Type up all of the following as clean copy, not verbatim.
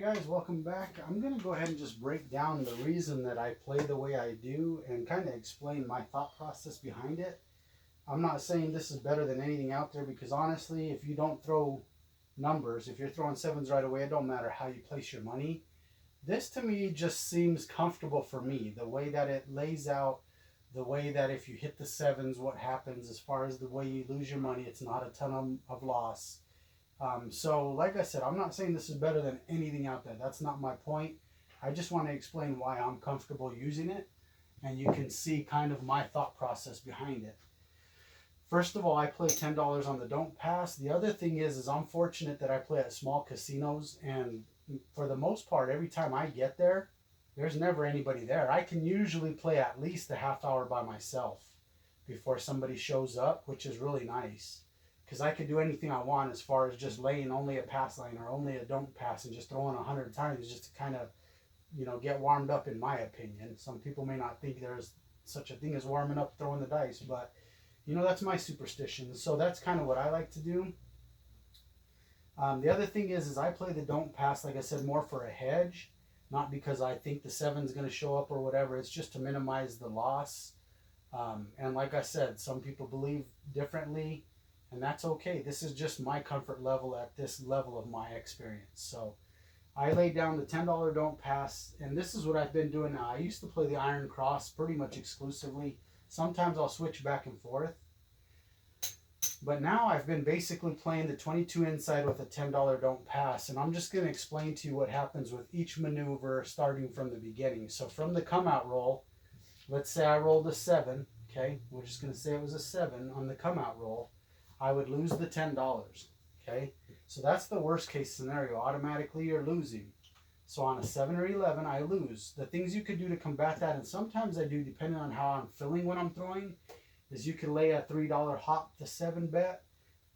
guys, welcome back. I'm going to go ahead and just break down the reason that I play the way I do and kind of explain my thought process behind it. I'm not saying this is better than anything out there because honestly, if you don't throw numbers, if you're throwing sevens right away, it don't matter how you place your money. This to me just seems comfortable for me. The way that it lays out, the way that if you hit the sevens, what happens as far as the way you lose your money, it's not a ton of loss. So, like I said, I'm not saying this is better than anything out there. That's not my point. I just want to explain why I'm comfortable using it, and you can see kind of my thought process behind it. First of all, I play $10 on the don't pass. The other thing is I'm fortunate that I play at small casinos, and for the most part, every time I get there, there's never anybody there. I can usually play at least a half hour by myself before somebody shows up, which is really nice. Because I could do anything I want as far as just laying only a pass line or only a don't pass and just throwing 100 times just to kind of, get warmed up in my opinion. Some people may not think there's such a thing as warming up throwing the dice, but, that's my superstition. So that's kind of what I like to do. The other thing is I play the don't pass, like I said, more for a hedge, not because I think the seven's going to show up or whatever. It's just to minimize the loss. And like I said, some people believe differently. And that's okay. This is just my comfort level at this level of my experience. So I laid down the $10 don't pass, and this is what I've been doing now. I used to play the iron cross pretty much exclusively. Sometimes I'll switch back and forth. But now I've been basically playing the 22 inside with a $10 don't pass. And I'm just going to explain to you what happens with each maneuver starting from the beginning. So from the come out roll, let's say I rolled a 7. Okay, we're just going to say it was a 7 on the come out roll. I would lose the $10, okay? So that's the worst case scenario. Automatically you're losing. So on a 7 or 11, I lose. The things you could do to combat that, and sometimes I do depending on how I'm feeling when I'm throwing, is you can lay a $3 hop to 7 bet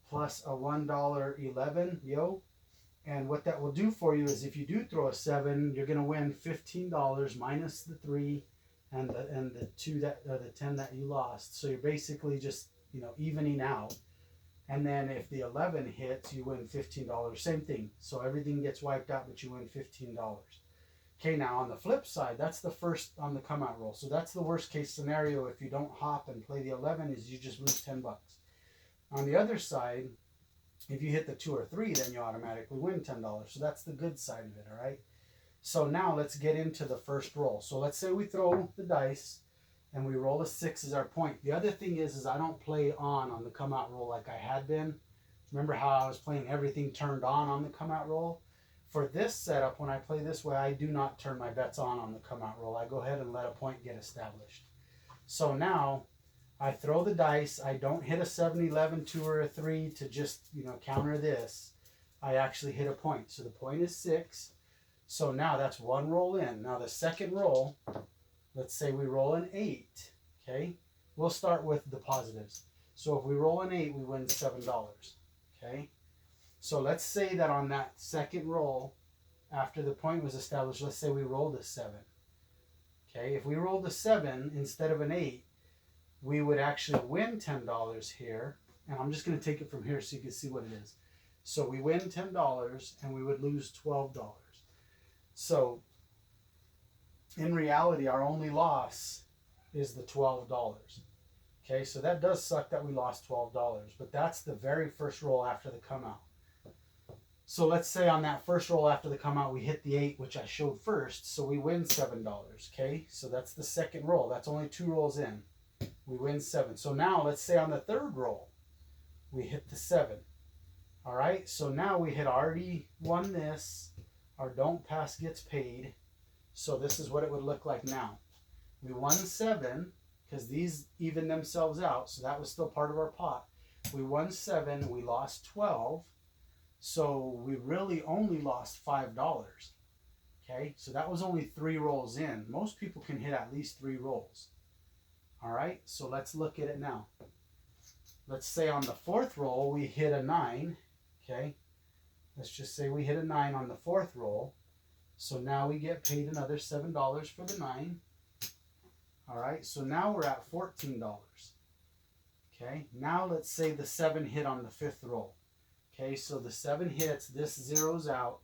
plus a $1 11, and what that will do for you is if you do throw a 7, you're going to win $15 minus the 3 and the 2 that or the 10 that you lost. So you're basically just, evening out. And then if the 11 hits, you win $15. Same thing. So everything gets wiped out, but you win $15. Okay, now on the flip side, that's the first on the come out roll. So that's the worst case scenario if you don't hop and play the 11 is you just lose $10. On the other side, if you hit the 2 or 3, then you automatically win $10. So that's the good side of it, all right? So now let's get into the first roll. So let's say we throw the dice and we roll a 6 as our point. The other thing is I don't play on the come out roll like I had been. Remember how I was playing everything turned on the come out roll? For this setup, when I play this way, I do not turn my bets on the come out roll. I go ahead and let a point get established. So now I throw the dice. I don't hit a 7, 11, 2, or a 3 to just, counter this. I actually hit a point. So the point is 6. So now that's one roll in. Now the second roll, let's say we roll an 8, okay? We'll start with the positives. So if we roll an 8, we win $7, okay? So let's say that on that second roll, after the point was established, let's say we rolled a 7, okay? If we rolled a 7 instead of an 8, we would actually win $10 here. And I'm just going to take it from here so you can see what it is. So we win $10 and we would lose $12. So in reality, our only loss is the $12. Okay, so that does suck that we lost $12, but that's the very first roll after the come out. So let's say on that first roll after the come out, we hit the 8, which I showed first, so we win $7. Okay, so that's the second roll. That's only 2 rolls in. We win 7. So now let's say on the third roll, we hit the 7. All right, so now we had already won this. Our don't pass gets paid. So this is what it would look like now. We won 7 because these even themselves out. So that was still part of our pot. We won 7. We lost 12. So we really only lost $5. Okay. So that was only 3 rolls in. Most people can hit at least 3 rolls. All right. So let's look at it now. Let's say on the fourth roll, we hit a 9. Okay. Let's just say we hit a 9 on the fourth roll. So now we get paid another $7 for the 9. All right, so now we're at $14. Okay, now let's say the 7 hit on the fifth roll. Okay, so the 7 hits, this zeroes out,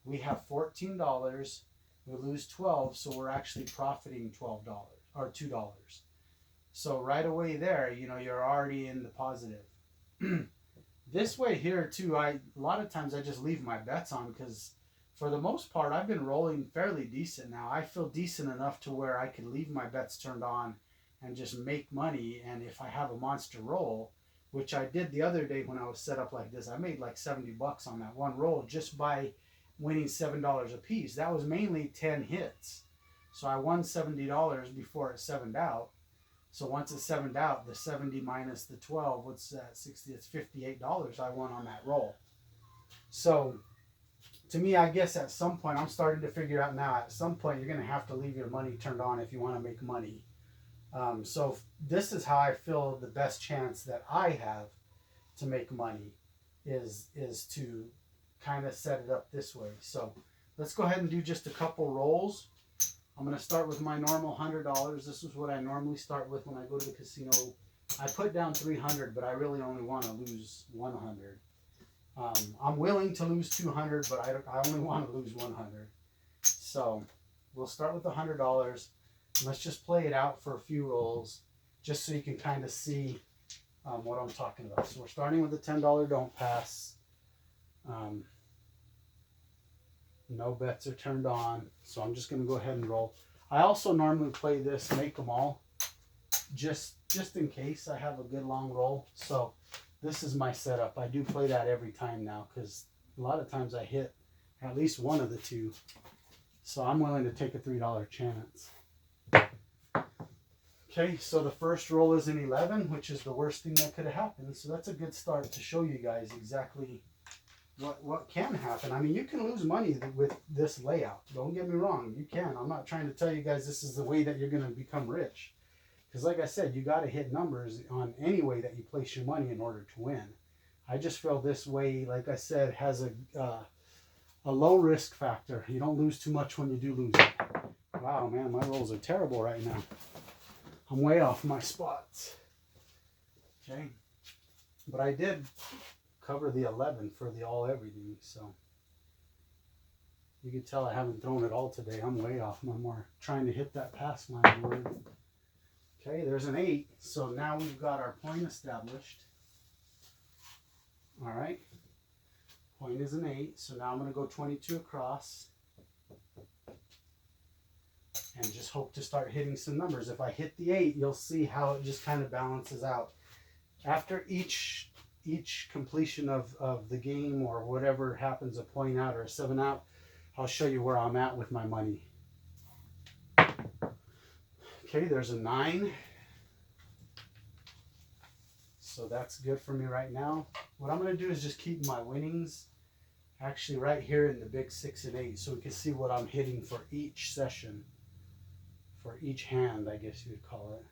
We have $14. We lose 12, so we're actually profiting $12 or $2. So right away there, you know, you're already in the positive. This way here too, a lot of times I just leave my bets on because for the most part I've been rolling fairly decent now. I feel decent enough to where I could leave my bets turned on and just make money. And if I have a monster roll, which I did the other day when I was set up like this, I made like 70 bucks on that one roll just by winning $7 a piece. That was mainly 10 hits. So I won $70 before it sevened out. So once it sevened out, the 70 minus the 12, what's that? 60, it's $58 I won on that roll. So to me, I guess at some point, I'm starting to figure out now, at some point, you're going to have to leave your money turned on if you want to make money. So this is how I feel the best chance that I have to make money is to kind of set it up this way. So let's go ahead and do just a couple rolls. I'm going to start with my normal $100. This is what I normally start with when I go to the casino. I put down 300, but I really only want to lose 100. I'm willing to lose 200, but I only want to lose 100. So we'll start with $100. Let's just play it out for a few rolls, just so you can kind of see what I'm talking about. So we're starting with the $10 don't pass. No bets are turned on, so I'm just going to go ahead and roll. I also normally play this, make them all, just in case I have a good long roll. So this is my setup. I do play that every time now because a lot of times I hit at least one of the two. So I'm willing to take a $3 chance. Okay, so the first roll is an 11, which is the worst thing that could have happened. So that's a good start to show you guys exactly what can happen. I mean, you can lose money with this layout. Don't get me wrong, you can. I'm not trying to tell you guys this is the way that you're going to become rich. Because like I said, you got to hit numbers on any way that you place your money in order to win. I just feel this way, like I said, has a low risk factor. You don't lose too much when you do lose it. Wow, man, my rolls are terrible right now. I'm way off my spots. Okay. But I did cover the 11 for the all everything, so you can tell I haven't thrown it all today. I'm way off. I'm more trying to hit that pass line word. Okay, there's an 8, so now we've got our point established. All right, point is an 8, so now I'm going to go 22 across and just hope to start hitting some numbers. If I hit the 8, you'll see how it just kind of balances out. After each completion of the game or whatever happens, a point out or a 7 out, I'll show you where I'm at with my money. Okay, there's a 9. So that's good for me right now. What I'm going to do is just keep my winnings actually right here in the big 6 and 8 so we can see what I'm hitting for each session, for each hand, I guess you would call it.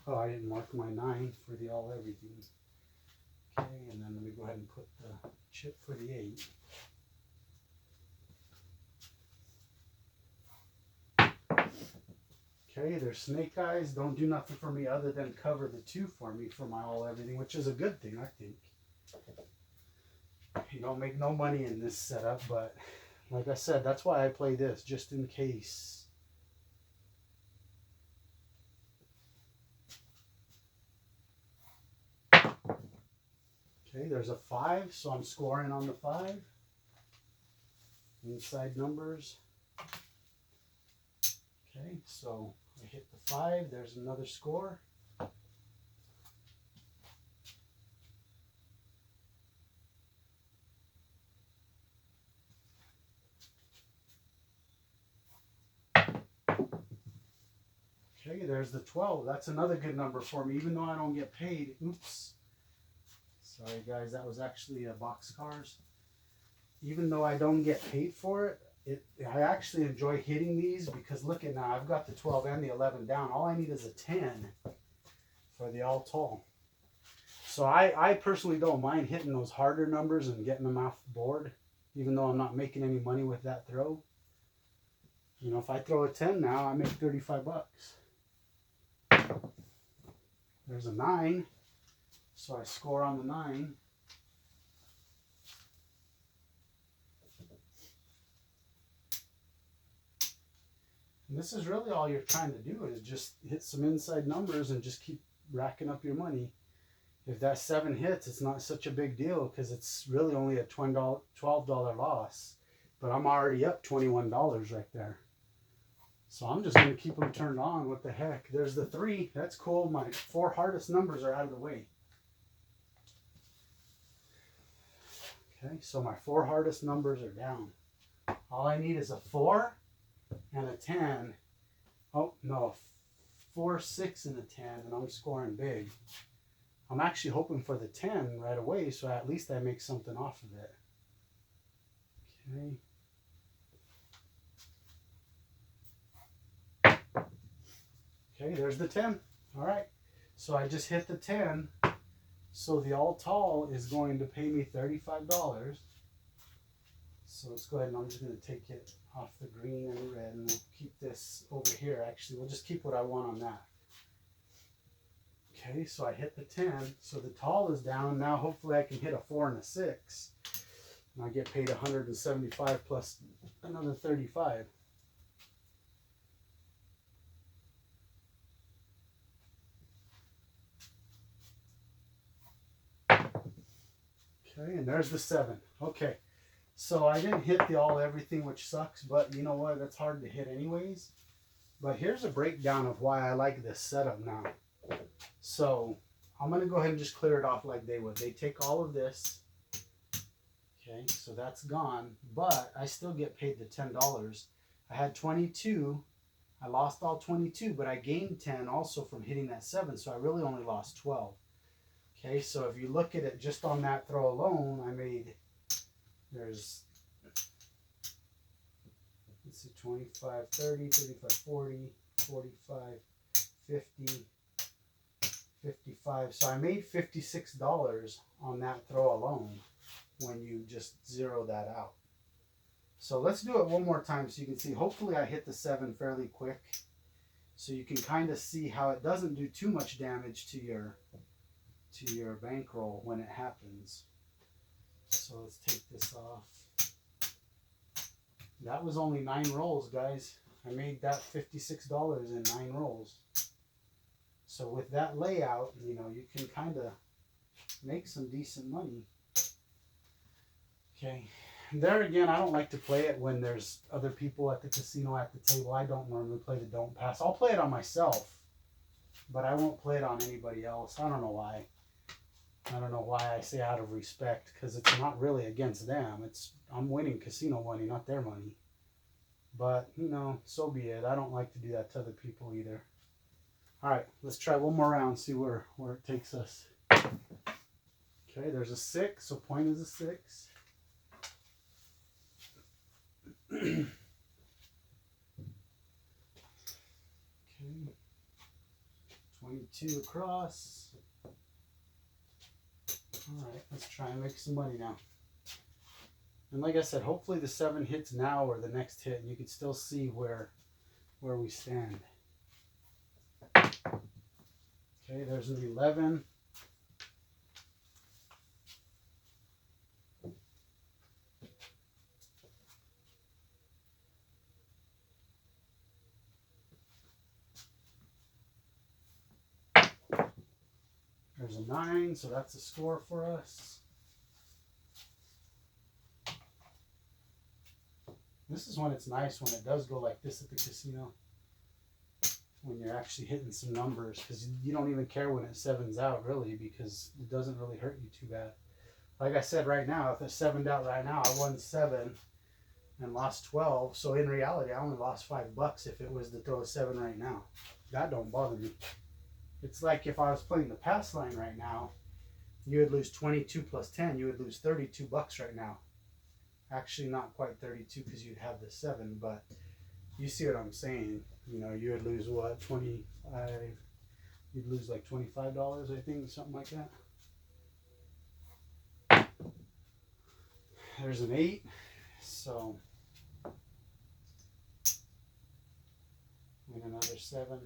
Oh, I didn't mark my 9 for the all everything. Okay, and then let me go ahead and put the chip for the 8. Okay, there's snake eyes. Don't do nothing for me other than cover the 2 for me for my all everything, which is a good thing, I think. You don't make no money in this setup, but like I said, that's why I play this, just in case. Okay, there's a 5, so I'm scoring on the 5. Inside numbers. Okay, so I hit the 5, there's another score. Okay, there's the 12. That's another good number for me, even though I don't get paid. Oops. Sorry guys, that was actually a boxcars. Even though I don't get paid for it, I actually enjoy hitting these because look at now, I've got the 12 and the 11 down. All I need is a 10 for the all tall. So I personally don't mind hitting those harder numbers and getting them off the board, even though I'm not making any money with that throw. You know, if I throw a 10 now, I make 35 bucks. There's a 9. So I score on the 9. And this is really all you're trying to do, is just hit some inside numbers and just keep racking up your money. If that 7 hits, it's not such a big deal because it's really only a $12 loss. But I'm already up $21 right there. So I'm just going to keep them turned on. What the heck? There's the 3. That's cool. My 4 hardest numbers are out of the way. Okay, so my 4 hardest numbers are down. All I need is a 4 and a 10. Oh, no. 4, 6, and a 10, and I'm scoring big. I'm actually hoping for the 10 right away, so at least I make something off of it. Okay. Okay, there's the 10. All right. So I just hit the 10. So the all tall is going to pay me $35. So let's go ahead and I'm just going to take it off the green and the red, and we'll keep this over here. Actually, we'll just keep what I want on that. Okay, so I hit the 10. So the tall is down. Now hopefully I can hit a 4 and a 6. And I get paid $175 plus another $35. Okay, and there's the 7. Okay, so I didn't hit the all everything, which sucks, but you know what? That's hard to hit anyways. But here's a breakdown of why I like this setup now. So I'm going to go ahead and just clear it off like they would. They take all of this. Okay, so that's gone, but I still get paid the $10. I had 22. I lost all 22, but I gained 10 also from hitting that 7, so I really only lost 12. Okay, so if you look at it just on that throw alone, I made, there's, let's see, 25, 30, 35, 40, 45, 50, 55. So I made $56 on that throw alone when you just zero that out. So let's do it one more time so you can see. Hopefully I hit the 7 fairly quick, so you can kind of see how it doesn't do too much damage to your bankroll when it happens. So let's take this off. That was only 9 rolls, guys. I made that $56 in 9 rolls. So with that layout, you know, you can kind of make some decent money. Okay, there again, I don't like to play it when there's other people at the casino at the table. I don't normally play the don't pass. I'll play it on myself, but I won't play it on anybody else. I don't know why. I don't know why I say out of respect, because it's not really against them. I'm winning casino money, not their money. But, you know, so be it. I don't like to do that to other people either. All right, let's try one more round, see where it takes us. Okay, there's a 6, so point is a 6. Okay, 22 across. All right, let's try and make some money now. And like I said, hopefully the 7 hits now or the next hit, and you can still see where we stand. Okay, there's an 11. There's a 9, so that's a score for us. This is when it's nice, when it does go like this at the casino. When you're actually hitting some numbers, because you don't even care when it 7's out, really, because it doesn't really hurt you too bad. Like I said, right now, if it's 7'd out right now, I won 7 and lost 12. So in reality, I only lost $5 if it was to throw a 7 right now. That don't bother me. It's like if I was playing the pass line right now, you would lose 22 plus 10. You would lose $32 right now. Actually, not quite 32 because you'd have the 7, but you see what I'm saying. You know, you would lose what, 25? You'd lose like $25, I think, something like that. There's an 8, so win another 7.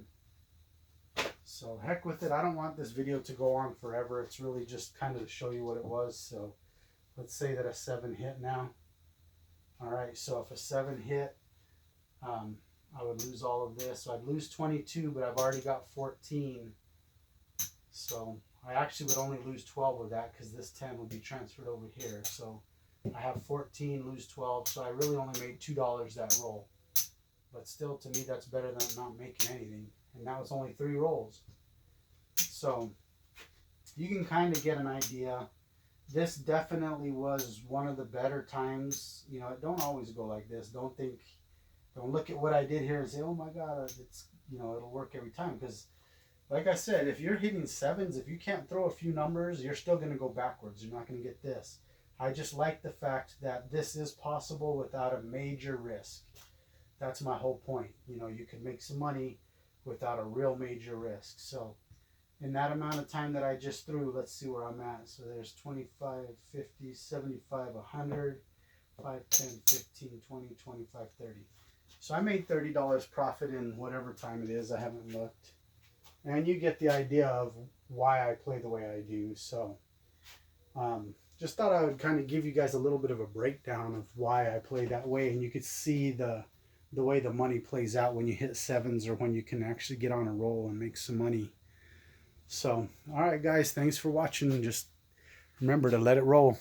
So heck with it. I don't want this video to go on forever. It's really just kind of to show you what it was. So let's say that a 7 hit now. All right, so if a 7 hit, I would lose all of this. So I'd lose 22, but I've already got 14. So I actually would only lose 12 of that because this 10 would be transferred over here. So I have 14, lose 12. So I really only made $2 that roll. But still, to me, that's better than not making anything. And that was only 3 rolls. So you can kind of get an idea. This definitely was one of the better times. You know, it don't always go like this. Don't look at what I did here and say, oh my God, it's, you know, it'll work every time. Because like I said, if you're hitting sevens, if you can't throw a few numbers, you're still going to go backwards. You're not going to get this. I just like the fact that this is possible without a major risk. That's my whole point. You know, you can make some money without a real major risk. So in that amount of time that I just threw, let's see where I'm at. So there's 25, 50, 75, 100, 5, 10, 15, 20, 25, 30. So I made $30 profit in whatever time it is. I haven't looked. And you get the idea of why I play the way I do. So just thought I would kind of give you guys a little bit of a breakdown of why I play that way. And you could see the way the money plays out when you hit sevens or when you can actually get on a roll and make some money. So, all right, guys, thanks for watching. Just remember to let it roll.